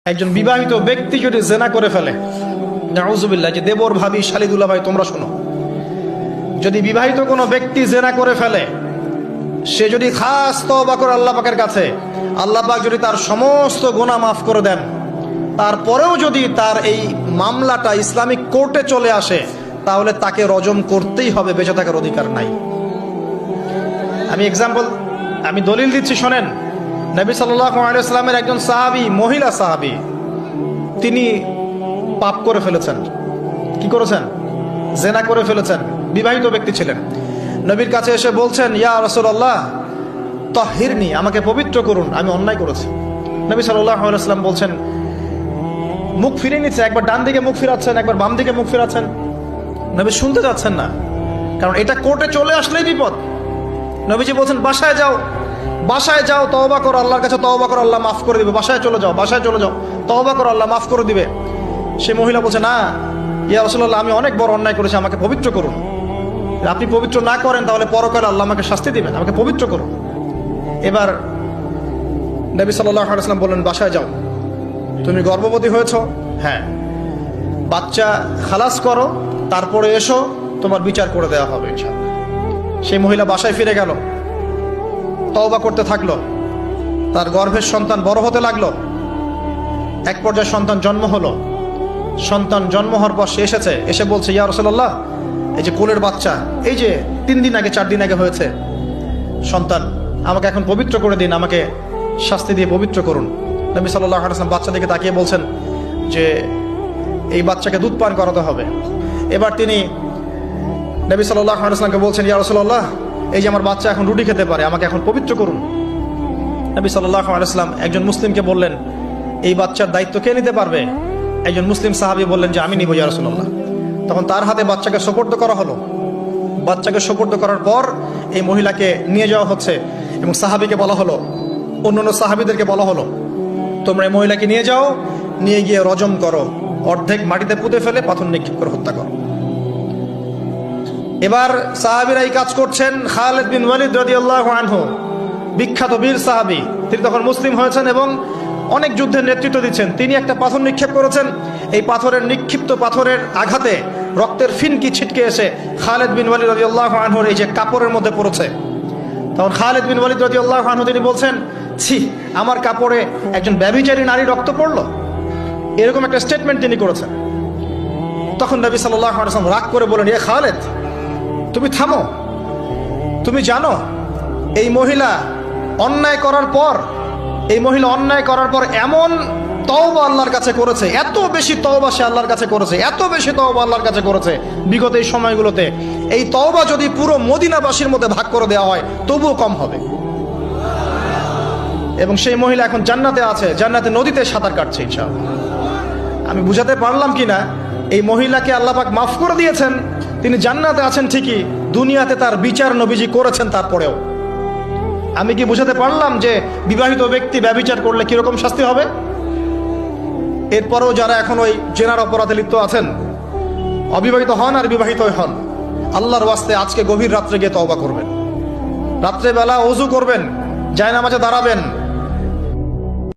একজন বিবাহিত ব্যক্তি যদি জেনা করে ফেলে, নাউজুবিল্লাহ, যে দেবর ভাবি শালিদুল্লাহ ভাই তোমরা শোনো, যদি বিবাহিত কোনো ব্যক্তি জেনা করে ফেলে, সে যদি খাস তওবা করে আল্লাহ পাকের কাছে, আল্লাহ পাক যদি তার সমস্ত গুনাহ মাফ করে দেন, তারপরেও যদি তার এই মামলাটা ইসলামিক কোর্টে চলে আসে, তাহলে তাকে রজম করতেই হবে, বেঁচে থাকার অধিকার নাই। আমি দলিল দিচ্ছি, শোনেন। নবী সাল্লাল্লাহু আলাইহি ওয়াসাল্লামের একজন সাহাবী, মহিলা সাহাবী, তিনি পাপ করে ফেলেছেন। কি করেছেন? জেনা করে ফেলেছেন। বিবাহিত ব্যক্তি ছিলেন। নবীর কাছে এসে বলছেন, ইয়া রাসূলুল্লাহ তাহহিরনি, আমাকে পবিত্র করুন, আমি অন্যায় করেছি। নবী সাল্লাল্লাহু আলাইহি ওয়াসাল্লাম বলছেন, মুখ ফিরিয়ে নিচ্ছে, একবার ডান দিকে মুখ ফিরাচ্ছেন, একবার বাম দিকে মুখ ফিরাচ্ছেন। নবী শুনতে যাচ্ছেন না, কারণ এটা কোর্টে চলে আসলেই বিপদ। নবীজি বলছেন, বাসায় যাও, বাসায় যাও, তওবা করো, আল্লাহর কাছে তওবা করো, আল্লাহ মাফ করে দিবে। বাসায় চলে যাও, বাসায় চলে যাও, তওবা করো, আল্লাহ মাফ করে দিবে। সে মহিলা বলছে, না ইয়া রাসূলুল্লাহ, আমি অনেক বড় অন্যায় করেছি, আমাকে পবিত্র করুন। আপনি পবিত্র না করেন তাহলে পরকালে আল্লাহ আমাকে শাস্তি দিবেন, আমাকে পবিত্র করুন। এবার নবী সাল্লাল্লাহু আলাইহি ওয়াসাল্লাম বললেন, বাসায় যাও। তুমি গর্ভবতী হয়েছ? হ্যাঁ। বাচ্চা খালাস করো, তারপরে এসো, তোমার বিচার করে দেওয়া হবে ইনশাআল্লাহ। সেই মহিলা বাসায় ফিরে গেল, তওবা করতে থাকলো, তার গর্ভের সন্তান বড় হতে লাগলো। এক পর্যায়ে সন্তান জন্ম হলো। সন্তান জন্ম হওয়ার পর সে এসে বলছে, ইয়া রাসূলুল্লাহ, এই যে কোলের বাচ্চা, এই যে 3 দিন আগে 4 দিন আগে হয়েছে সন্তান, আমাকে এখন পবিত্র করে দিন, আমাকে শাস্তি দিয়ে পবিত্র করুন। নবী সাল্লাল্লাহু আলাইহি ওয়াসাল্লাম বাচ্চা দিকে তাকিয়ে বলছেন যে এই বাচ্চাকে দুধ পান করাতে হবে। এবার তিনি নবী সাল্লাল্লাহু আলাইহি ওয়াসাল্লামকে বলছেন, ইয়া রাসূলুল্লাহ, এই যে আমার বাচ্চা এখন রুটি খেতে পারে, আমাকে এখন পবিত্র করুন। নবী সাল্লাল্লাহু আলাইহি ওয়াসাল্লাম একজন মুসলিমকে বললেন, এই বাচ্চার দায়িত্ব কে নিতে পারবে? একজন মুসলিম সাহাবী বললেন যে আমি নিব ইয়া রাসূলুল্লাহ। তখন তার হাতে বাচ্চাকে সোপর্দ করা হলো। বাচ্চাকে সোপর্দ করার পর এই মহিলাকে নিয়ে যাওয়া হচ্ছে এবং সাহাবীকে বলা হলো, অন্যান্য সাহাবীদেরকে বলা হলো, তোমরা এই মহিলাকে নিয়ে যাও, নিয়ে গিয়ে রজম করো, অর্ধেক মাটিতে পুঁতে ফেলে পাথর নিক্ষেপ করে হত্যা করো। এবার সাহাবীরা এই কাজ করছেন। খালিদ বিন ওয়ালিদ রাদিয়াল্লাহু আনহু, বিখ্যাত বীর সাহাবী, তিনি তখন মুসলিম হয়েছেন এবং অনেক যুদ্ধের নেতৃত্ব দিচ্ছেন। তিনি একটা পাথর নিক্ষেপ করেছেন। এই নিক্ষিপ্ত পাথরের আঘাতে রক্তের ফিনকি ছিটকে এসে খালিদ বিন ওয়ালিদ রাদিয়াল্লাহু আনহুর এই যে কাপড়ের মধ্যে পড়েছে। তখন খালিদ বিন ওয়ালিদ রাদিয়াল্লাহু আনহু তিনি বলছেন, ছি, আমার কাপড়ে একজন ব্যভিচারী নারী রক্ত পড়লো, এরকম একটা স্টেটমেন্ট তিনি করেছেন। তখন নবী সাল্লাল্লাহু আলাইহি ওয়াসাল্লাম রাগ করে বলেন, এ খালিদ, তুমি থামো। তুমি জানো এই মহিলা অন্যায় করার পর এমন তওবা আল্লাহর কাছে করেছে, এত বেশি তওবা সে আল্লাহর কাছে করেছে, এত বেশি তওবা আল্লাহর কাছে করেছে বিগত এই সময়গুলোতে, এই তওবা যদি পুরো মদিনাবাসীর মধ্যে ভাগ করে দেওয়া হয় তবুও কম হবে। এবং সেই মহিলা এখন জান্নাতে আছে, জান্নাতে নদীতে সাঁতার কাটছে ইনশাআল্লাহ। আমি বুঝাতে পারলাম কিনা? এই মহিলাকে আল্লাহ পাক মাফ করে দিয়েছেন, তিনি জান্নাতে আছেন ঠিকই, দুনিয়াতে তার বিচার নবীজি করেছেন তারপরেও। আমি কি বুঝাতে পারলাম যে বিবাহিত ব্যক্তি ব্যভিচার করলে কিরকম শাস্তি হবে? এরপরেও যারা এখন ওই জেনার অপরাধে লিপ্ত আছেন, অবিবাহিত হন আর বিবাহিত হন, আল্লাহর ওয়াস্তে আজকে গভীর রাত্রে গিয়ে তওবা করবেন, রাত্রেবেলা ওযু করবেন, জায়নামাজে দাঁড়াবেন,